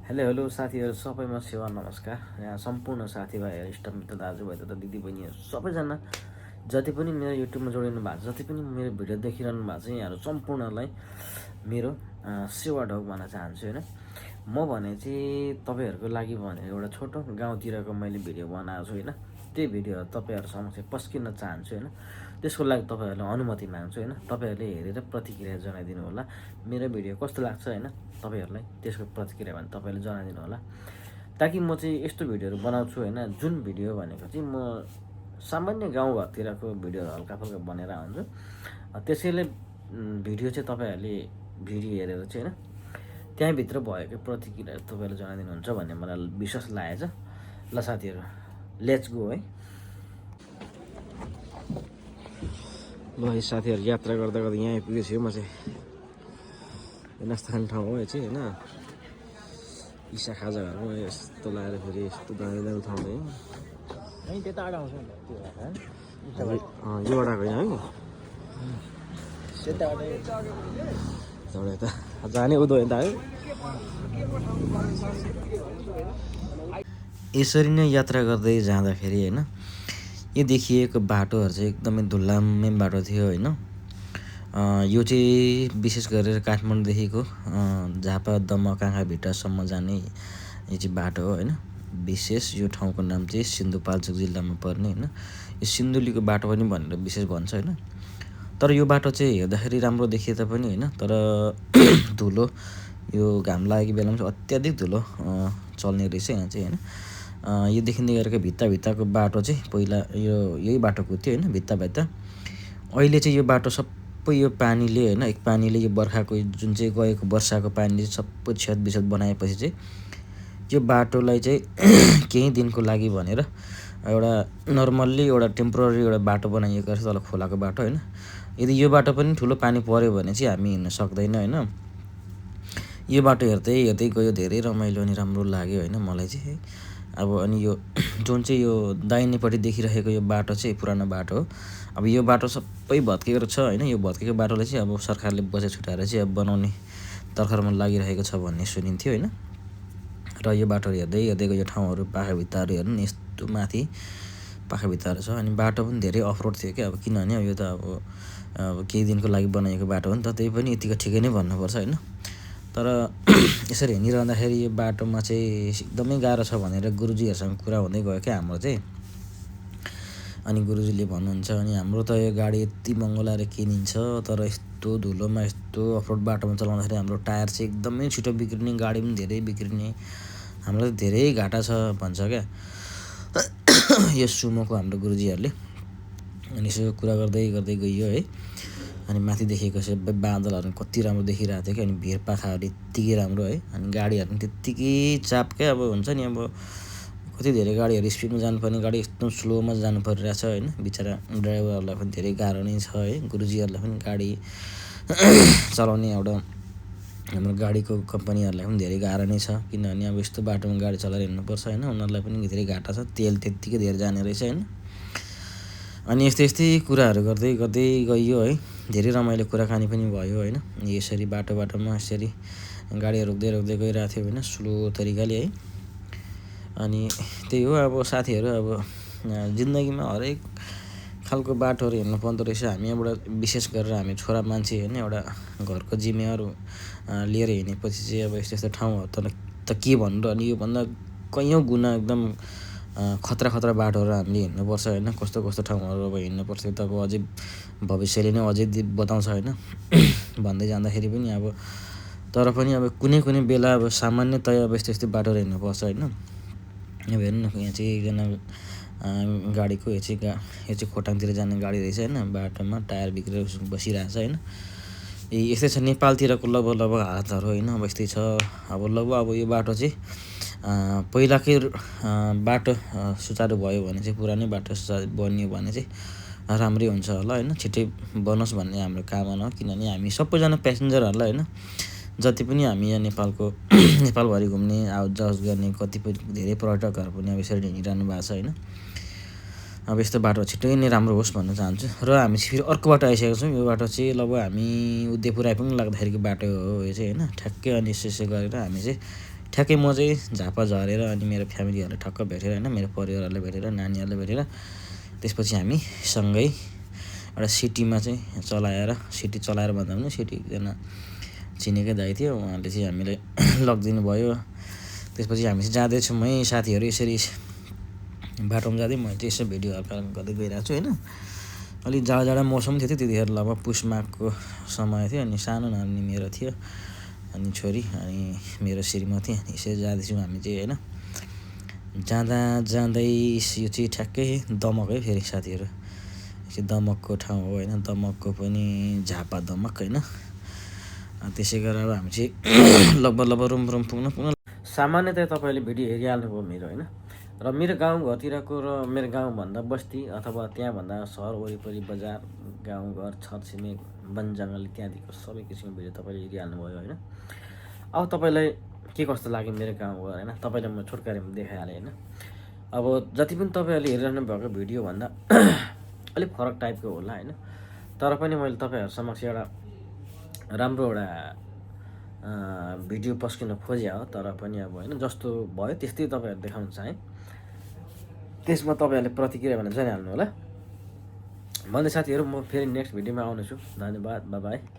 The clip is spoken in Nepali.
हेलो हेलो साथीहरू सबैमा सेवा नमस्कार। यहाँ सम्पूर्ण साथीभाइहरू इष्टमित्र दाजुभाइ तथा दिदीबहिनीहरू सबैजना जति पनि मेरो युट्युबमा जोडिनु भएको छ, जति पनि मेरो भिडियो देखिरहनु भएको छ, यहाँहरू सम्पूर्णलाई मेरो सेवा ढोक भन्न चाहन्छु होइन। म भने चाहिँ तपाईँहरूको लागि भने एउटा छोटो गाउँतिरको मैले भिडियो बनाएको छु होइन। त्यही भिडियोहरू तपाईँहरू समक्ष पस्किन चाहन्छु होइन। त्यसको लागि तपाईँहरूलाई अनुमति माग्छु होइन। तपाईँहरूले हेरेर प्रतिक्रिया जनाइदिनु होला। मेरो भिडियो कस्तो लाग्छ होइन, तपाईँहरूलाई त्यसको प्रतिक्रिया भने तपाईँले जनाइदिनु होला, ताकि म चाहिँ यस्तो भिडियोहरू बनाउँछु होइन। जुन भिडियो भनेको चाहिँ म सामान्य गाउँघरतिरको भिडियोहरू हल्का फुल्का बनेर हुन्छु। त्यसैले भिडियो चाहिँ तपाईँहरूले भिडियो हेरेर चाहिँ होइन त्यहाँभित्र भएको प्रतिक्रिया तपाईँहरूले जनाइदिनुहुन्छ भन्ने मलाई विश्वास लागेको छ। ल साथीहरू, लेट्स गो है। ल है साथीहरू, यात्रा गर्दा गर्दा यहाँ आइपुगेको छु म चाहिँ। नास्ता खाने ठाउँ हो यो चाहिँ होइन। इसा खाजा घरमा यस्तो लगाएर फेरि यस्तो दामी दामी ठाउँ है। योबाट होइन है, यता जाने उदो यता है। यसरी नै यात्रा गर्दै जाँदाखेरि होइन यो देखिएको बाटोहरू चाहिँ एकदमै धुल्लामे बाटो थियो होइन। यो चाहिँ विशेष गरेर काठमाडौँदेखिको झापा दमक काँखाभिट्टासम्म जाने यो चाहिँ बाटो हो होइन। विशेष यो ठाउँको नाम चाहिँ सिन्धुपाल्चोक जिल्लामा पर्ने होइन। यो सिन्धुलीको बाटो पनि भनेर विशेष भन्छ होइन। तर यो बाटो चाहिँ हेर्दाखेरि राम्रो देखिए तापनि होइन, तर धुलो यो घाम लागेको बेलामा चाहिँ अत्याधिक धुलो चल्ने रहेछ यहाँ चाहिँ होइन। यो देखिँदै गरेको भित्ताको बाटो चाहिँ पहिला यही बाटोको थियो होइन, भित्ता। अहिले चाहिँ यो बाटो सबै यो पानीले होइन, एक पानीले यो बर्खाको जुन चाहिँ गएको वर्षाको पानीले सबै छेदबिछेद बनाएपछि चाहिँ यो बाटोलाई चाहिँ केही दिनको लागि भनेर एउटा नर्मल्ली एउटा टेम्पोररी एउटा बाटो बनाइएको रहेछ, तल खोलाको बाटो होइन। यदि यो बाटो पनि ठुलो पानी पऱ्यो भने चाहिँ हामी हिँड्न सक्दैन होइन। यो बाटो हेर्दै गयो, धेरै रमाइलो अनि राम्रो लाग्यो होइन मलाई चाहिँ। अब अनि यो जुन चाहिँ यो दाहिनेपट्टि देखिरहेको यो बाटो चाहिँ पुरानो बाटो हो। अब यो बाटो सबै भत्केको छ होइन। यो भत्केको बाटोलाई चाहिँ अब सरकारले बजेट छुट्याएर चाहिँ अब बनाउने तर्खरमा लागिरहेको छ भन्ने सुनिन्थ्यो होइन। र यो बाटो हेर्दै गयो ठाउँहरू, पाखाभित्ताहरू हेर्नु नि यस्तो माथि पाखाभित्ताहरू छ। अनि बाटो पनि धेरै अफरोड थियो क्या। अब किनभने अब यो त अब केही दिनको लागि बनाएको बाटो हो नि त, त्यही पनि यतिको ठिकै नै भन्नुपर्छ होइन। तर यसरी हिँडिरहँदाखेरि यो बाटोमा चाहिँ एकदमै गाह्रो छ भनेर गुरुजीहरूसँग कुरा हुँदै गयो क्या हाम्रो चाहिँ। अनि गुरुजीले भन्नुहुन्छ अनि हाम्रो त यो गाडी यति महँगो लगाएर किनिन्छ, तर यस्तो धुलोमा यस्तो अफरोड बाटोमा चलाउँदाखेरि हाम्रो टायर चाहिँ एकदमै छिटो बिग्रिने, गाडी पनि धेरै बिग्रिने, हामीलाई त धेरै घाटा छ भन्छ क्या यो सुमोको हाम्रो गुरुजीहरूले। अनि यसो कुरा गर्दै गइयो है। अनि माथि देखेको चाहिँ बादलहरू कति राम्रो देखिरहेको थियो क्या। अनि भिर पाखाहरू यत्तिकै राम्रो है। अनि गाडीहरू पनि त्यत्तिकै चाप क्या। अब हुन्छ नि अब कति धेरै गाडीहरू स्पिडमा जानुपर्ने गाडी एकदम स्लोमा जानु परिरहेछ होइन। बिचरा ड्राइभरहरूलाई पनि धेरै गाह्रो नै छ है। गुरुजीहरूलाई पनि गाडी चलाउने एउटा हाम्रो गाडीको कम्पनीहरूलाई पनि धेरै गाह्रो नै छ, किनभने अब यस्तो बाटोमा गाडी चलाएर हिँड्नुपर्छ होइन। उनीहरूलाई पनि धेरै घाटा छ, तेल त्यत्तिकै धेरै जाने रहेछ होइन। अनि यस्तै कुराहरू गर्दै गइयो है। धेरै रमाइलो कुराकानी पनि भयो होइन। यसरी बाटोमा यसरी गाडी रोक्दै गइरहेको थियो होइन, स्लो तरिकाले है। अनि त्यही हो अब साथीहरू, अब जिन्दगीमा हरेक खालको बाटोहरू हिँड्नु पर्दो रहेछ। हामी यहाँबाट विशेष गरेर हामी छोरा मान्छे होइन, एउटा घरको जिम्मेवार लिएर हिँडेपछि चाहिँ अब यस्तो ठाउँहरू त के भन्नु र। अनि योभन्दा कैयौँ गुणा एकदम खतरा बाटोहरू हामीले हिँड्नुपर्छ होइन। कस्तो ठाउँहरू अब हिँड्नुपर्छ त अब अझै भविष्यले नै अझै बताउँछ होइन भन्दै जाँदाखेरि पनि अब। तर पनि अब कुनै बेला अब सामान्यतया अब यस्तो बाटोहरू हिँड्नुपर्छ होइन। अब हेर्नु न, यहाँ चाहिँ एकजना गाडीको यो चाहिँ खोटाङतिर जाने गाडी रहेछ होइन। बाटोमा टायर बिग्रेर बसिरहेछ होइन। यस्तै छ नेपालतिरको लगभग हालतहरू होइन। अब यस्तै छ अब लगभग। अब यो बाटो चाहिँ पहिलाकै बाटो सुचारू भयो भने चाहिँ, पुरानै बाटो सुचारू बनियो भने चाहिँ राम्रै हुन्छ होला होइन। छिट्टै बनोस् भन्ने हाम्रो कामना हो, किनभने हामी सबैजना प्यासेन्जरहरूलाई होइन, जति पनि हामी यहाँ नेपालभरि घुम्ने आउट जावत गर्ने कतिपय धेरै पर्यटकहरू पनि अब यसरी हिँडिरहनु भएको छ होइन। अब यस्तो बाटो छिट्टै नै राम्रो होस् भन्न चाहन्छु। र हामी चाहिँ फेरि अर्को बाटो आइसकेको छौँ। यो बाटो चाहिँ लगभग हामी उदयपुर आइपुग्नु लाग्दाखेरिको बाटो हो यो चाहिँ होइन। ठ्याक्कै अनि यसो गरेर हामी चाहिँ ठ्याक्कै म चाहिँ झापा झरेर अनि मेरो फ्यामिलीहरूलाई ठक्क भेटेर होइन मेरो परिवारहरूलाई भेटेर नानीहरूलाई भेटेर त्यसपछि हामी सँगै एउटा सिटीमा चाहिँ चलाएर सिटी चलाएर भन्दा पनि सिटी एकजना चिनेकै दाइ थियो उहाँले चाहिँ हामीलाई लगिदिनु भयो। त्यसपछि हामी चाहिँ जाँदैछौँ है साथीहरू यसरी बाटोमा जाँदै मैले चाहिँ यसो भिडियो हल्का गर्दै गइरहेको छु होइन। अलिक जाडा मौसम थियो त्यतिखेर लगभग पुष माघको समय थियो अनि सानो नानी मेरो थियो अनि छोरी अनि मेरो श्रीमती अनि यसरी जाँदैछौँ हामी चाहिँ होइन। जाँदै यो चाहिँ ठ्याक्कै दमक है फेरि साथीहरू चाहिँ दमकको ठाउँ हो होइन। दमकको पनि झापा दमक होइन। त्यसै गरेर अब हामी चाहिँ लगभग रुम पुग्न सामान्यतया तपाईँले भिडियो हेरिहाल्नुभयो मेरो होइन। र मेरो गाउँघरतिरको र मेरो गाउँभन्दा बस्ती अथवा त्यहाँभन्दा सहर वरिपरि बजार गाउँघर छरछिमेक वन जङ्गल इत्यादिको सबै किसिमको भिडियो तपाईँले हेरिहाल्नुभयो होइन। अब तपाईँलाई के कस्तो लाग्यो मेरो गाउँघर होइन तपाईँलाई म छोटकरीमा देखाइहालेँ होइन। अब जति पनि तपाईँहरूले हेरिरहनु भएको भिडियोभन्दा अलिक फरक टाइपको होला होइन। तर पनि मैले तपाईँहरू समक्ष एउटा राम्रो एउटा भिडियो पस्किन खोजेँ हो। तर पनि अब होइन जस्तो भयो त्यस्तै तपाईँहरू देखाउन चाहेँ। त्यसमा तपाईँहरूले प्रतिक्रिया भनेर जनाइहाल्नु होला। भन्दै साथीहरू म फेरि नेक्स्ट भिडियोमा आउनेछु। धन्यवाद, बाई बाई।